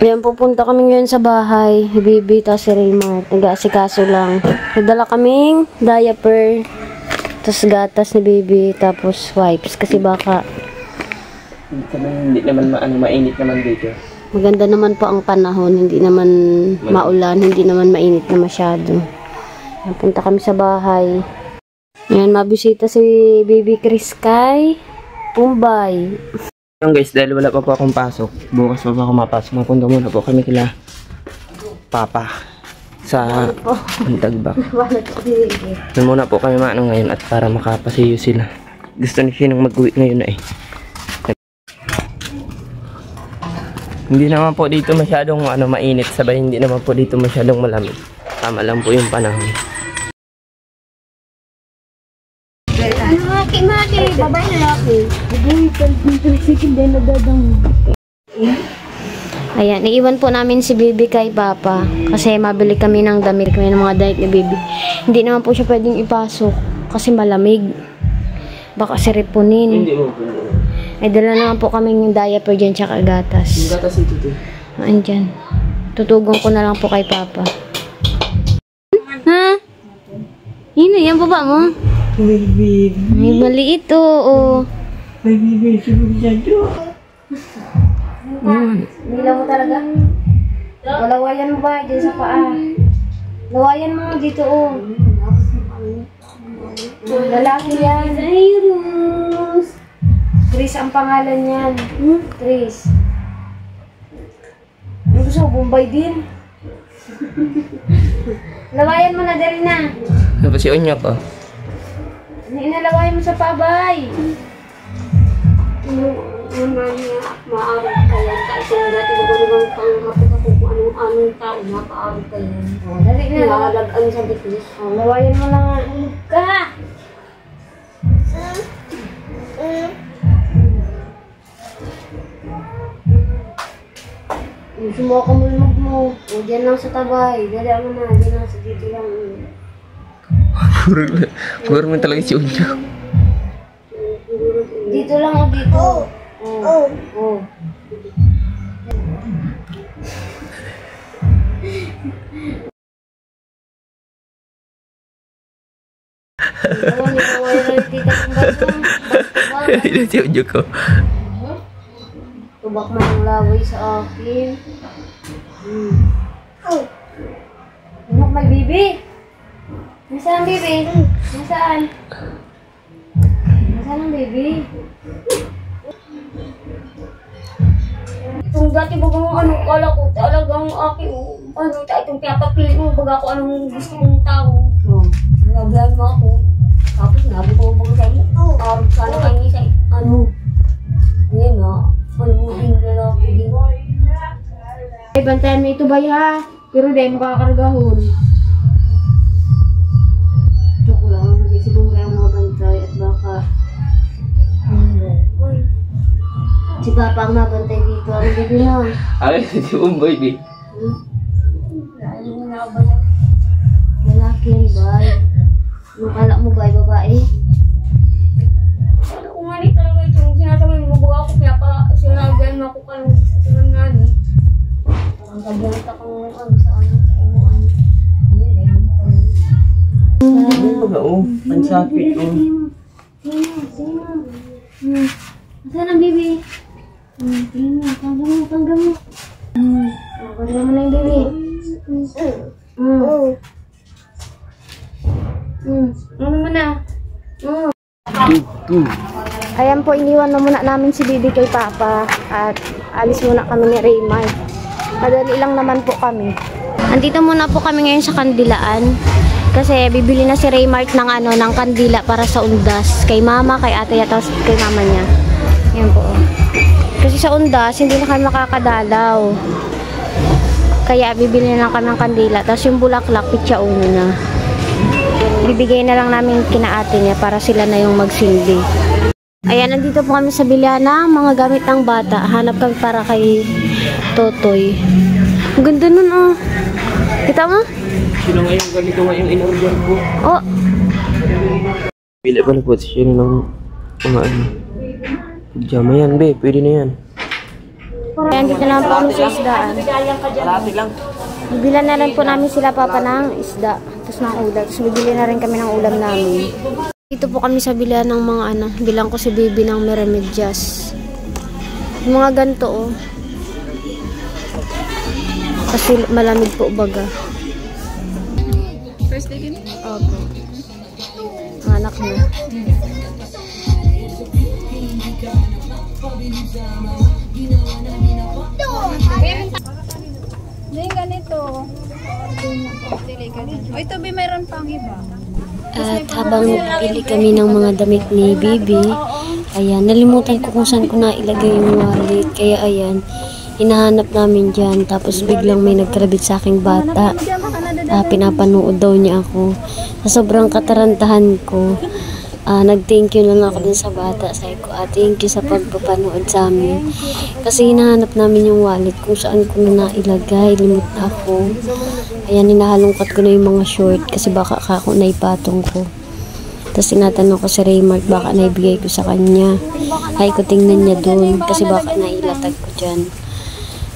Ayan, pupunta kami ngayon sa bahay. Bibi, tapos si Raymart. Nag-aasikaso lang. Nadala kaming diaper. Tapos gatas ni Bibi. Tapos wipes. Kasi baka hindi naman mainit naman dito. maganda naman po ang panahon. Hindi naman maulan. Hindi naman mainit na masyado. Ayan, punta kami sa bahay. Ayan, mabisita si Bibi Chris kay Pumbay. Guys, dahil wala pa po akong pasok, bukas pa po ako mapasok. Mapunta muna po kami kila Papa sa Tagbak. Doon muna po kami maano ngayon at para makapasiyo sila. Gusto ni Sinang mag-uwi ngayon na eh. Hindi naman po dito masyadong mainit, sabay hindi naman po dito masyadong malamig. Tama lang po yung panahon. Maki, babae na laki. Ayan, iiwan po namin si Bibi kay Papa. Kasi mabili kami ng damit kami ng mga diet ni Bibi. Hindi naman po siya pwedeng ipasok kasi malamig. Baka siripunin. Hindi mo po. Ay, dala naman po kaming diaper dyan tsaka gatas. Yung gatas ito to. Andyan. Tutugon ko na lang po kay Papa. Ha? Yan baba mo? Baby. Ay, maliit oh. Baby, siguro dyan doon. Nila mo talaga? Lawayan mo ba dyan sa paa? Lawayan mo dito oh. Lalaki yan. Cyrus. Chris ang pangalan niyan. Chris. Ano gusto mo? Bombay din. Lawayan mo na dali na. Ano pa si Onyok oh? Inalawayan mo sa pabay. Maaaring kaya kasi dati magagamang panghapit ako kung anong tao maaaring kaya. Oh, dali na. Nalalagaan sa bitis. Oh, lawayan mo na ka. Sumuha ka mulmog mo. O, dyan lang sa tabay. Dali mo na. Dyan lang sa dito lang. Puro mo talaga si Onyok. Dito lang o dito. Oh. Ito si Onyok ko. Tubak mo ng laway sa akin. Anak, may bibi. Nasaan ang bibi? Nasaan? Nasaan ang bibi? Itong dati bagang kala ko talagang aking itong pinapapili mo baga ko anong gusto kong tao. Nagabihan mo ako. Tapos nabi ko baga sa'yo. Arap sana kayo ni sa'yo. Ngayon na. Yung lalaki din. Ay, bantayan mo ito bay ha. Pero dahil makakargahon. Joke lang. Kasi kung kaya mga bantay at baka si Papa ang mabantay dito. Ang bibi na. Ay, si Umboy di. Lalaki yan bay. Yung kala mo bay, babae? Kung nga talaga itong sinasabi mo baga ako sinagayan mo ako kalong gusto ko ng nani. Ang kabalita ko sa ano. Ano ba ba oh? Pansapit oh. Sino? Saan ang bibi? Tingnan mo, tanggal mo. Tanggal mo na yung bibi. Ano mo na? Ayan po, iniwan na muna namin si Bibi kay Papa at alis muna kami ni Raymart. Madali lang naman po kami. Andito muna po kami ngayon sa Kandilaan kasi bibili na si Raymart ng kandila para sa undas kay mama, kay ate at kay mama niya. Ayan po. Kasi sa undas hindi na kami makakadalaw. Kaya bibili na kami ng kandila tapos yung bulaklak pitsa uno na. Bibigay na lang namin kina ate niya para sila na yung magsindi. Ayan, nandito po kami sa Biliana, mga gamit ng bata. Hanap kami para kay Totoy. Ang ganda nun oh. Kita mo? Sino ngayon ganito ngayong in-order ko? Oh. Pili pala po siya ng mga pajama yan, be. Pwede na yan. Kaya dito naman po kami sa isdaan. Malapit lang. Bibilan na rin po namin sila papa ng isda. Tapos ng ulam. Tapos bibili na rin kami ng ulam namin. Dito po kami sa bilihan ng mga ano. Bilang ko si baby ng Meremedias. Yung mga ganito oh. Kasi malamig po baga. First day din? Opo. Anak na. Yung ganito. O ito, mayroon pang iba. At habang pili kami ng mga damit ni Bibi, ayan, nalimutan ko kung saan ko na ilagay yung wallet. Kaya ayan, hinahanap namin dyan. Tapos biglang may nagkarabit sa aking bata. Pinapanood daw niya ako. Sa sobrang katarantahan ko, nag-thank you lang ako dun sa bata. Sabi ko, thank you sa pagpapanood sa amin. Kasi hinahanap namin yung wallet kung saan ko na nailagay. Limot na ako. Ayan, hinahalongkat ko na yung mga short kasi baka ako naipatong ko. Tapos tinatanong ko si Raymart baka naibigay ko sa kanya. Ay ko tingnan niya dun kasi baka nailatag ko dyan.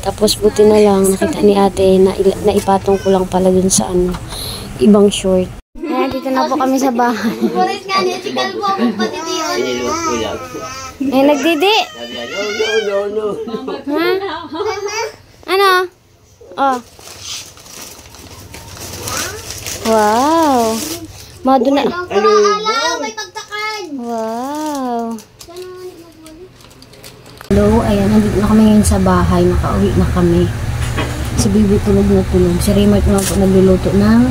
Tapos buti na lang nakita ni ate na naipatong ko lang pala dun sa ano, ibang short. Ayan, dito na po kami sa bahay. Eh, nagdidi. Ha? Ano? Oh. Wow. Mado na. Wow. Hello, ayan, nandito na kami ngayon sa bahay. Nakauwi na kami. Si Bibi tulog na tulog. Si Raymart na po nagluluto ng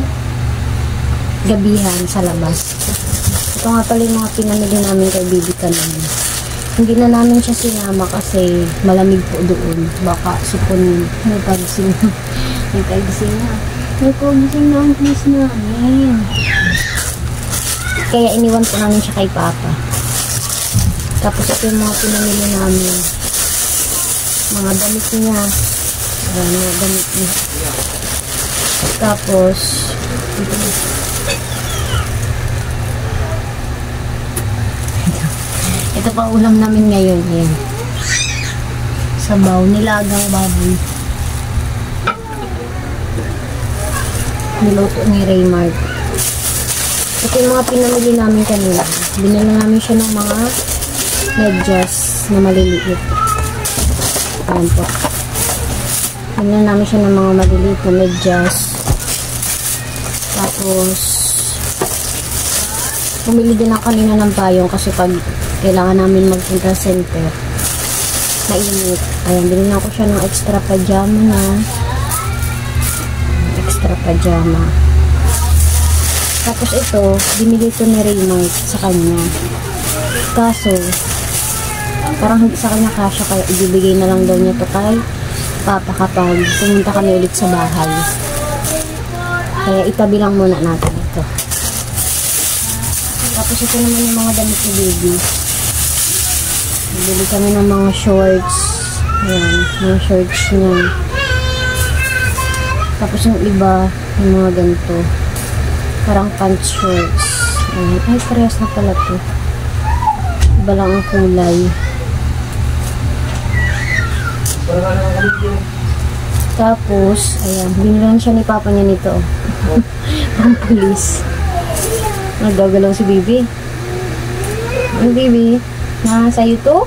gabihan sa labas. Ito nga pala yung mga pinamili namin kay Bibi kanina. Hindi na namin siya sinama kasi malamig po doon. Baka supon may pagising na. May pagising na. May pagising na ang please namin. Kaya iniwan po namin siya kay Papa. Tapos ito yung mga pinamili namin. Mga damit niya. Mga damit niya. Tapos ito pa ulam namin ngayon. Ayan. Sabaw, nilagang baboy. Niluto ni Raymart. Ito yung mga pinamili namin kanina. Binili namin siya ng mga medyas na maliliit. Ayan po. Binili namin siya ng mga maliliit na medyas. Tapos pumili din ako kanina ng payong kasi pag kailangan namin magpunta center mainit. Ayan, binili ko siya ng extra pajama na tapos ito, binili ito ni Raymart sa kanya kaso parang hindi sa kanya kasya kaya ibibigay na lang daw niya ito kay Papa kapag pumunta kami ulit sa bahay. Kaya itabi lang muna natin ito. Tapos ito naman yung mga damit ni Baby. Bili kami ng mga shorts. Ayan, mga shorts niya. Tapos yung iba, yung mga ganito. Parang pants shorts. Ayan. Ay, parehas na pala ito. Iba lang ang kulay. Tapos, ayan, binilan siya ni Papa niya nito. Pang pulis. Nagagalaw si Bibi. Ang Bibi, sa'yo to?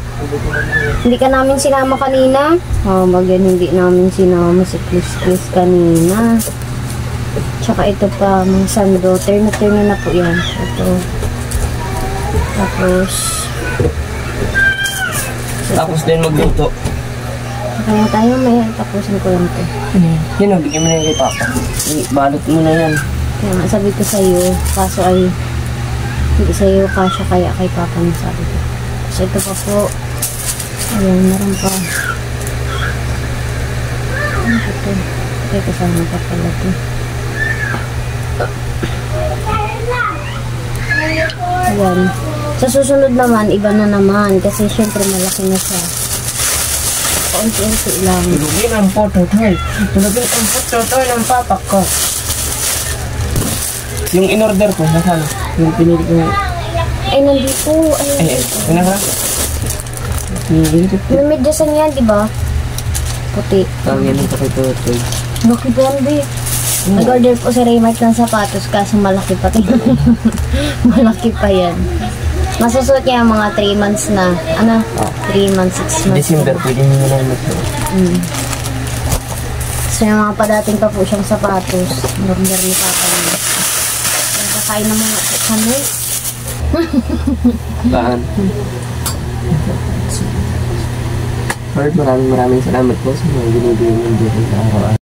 Hindi ka namin sinama kanina? Bagyan hindi namin sinama si Chris kanina. Tsaka ito pa, mga sando. Turn na po yan. Ito. Tapos din magluto. Kaya tayo may tapusin ko lang ito. Yan o, bigyan mo na yan kay Papa. Balot mo na yan. Kaya nga sabi ko sa'yo, kaso ay hindi sa'yo kasya kaya kay Papa na sabi ko. So ito pa po. Ayan, meron pa. Ano ito? Ito kasama pa pala ito. Ayan. Sa susunod naman, iba na naman. Kasi syempre malaki na siya. Paunti-unti lang. Tulugin ang photo tayo. Tulugin ang photo tayo ng Papa ko. Yung in-order ko, nasaan? Yung pinili ko. Ay, nandito. Ay, ano ka? may medyasan yan, di ba? Puti. Tawagin ng pakitutoy. Laki po yan, be. Nag-order po si Raymart ng sapatos kaso malaki pa. Malaki pa yan. Masusuot niya yung mga 3 months na. Ano? 3 months, 6 months. December, pwede nyo na mag-suot. So yung mga padating pa po siyang sapatos. Order ni Papa niya. Kakain na mga kami. Saan? Lord, maraming salamat po sa mga binibigay ng dito sa araw-araw.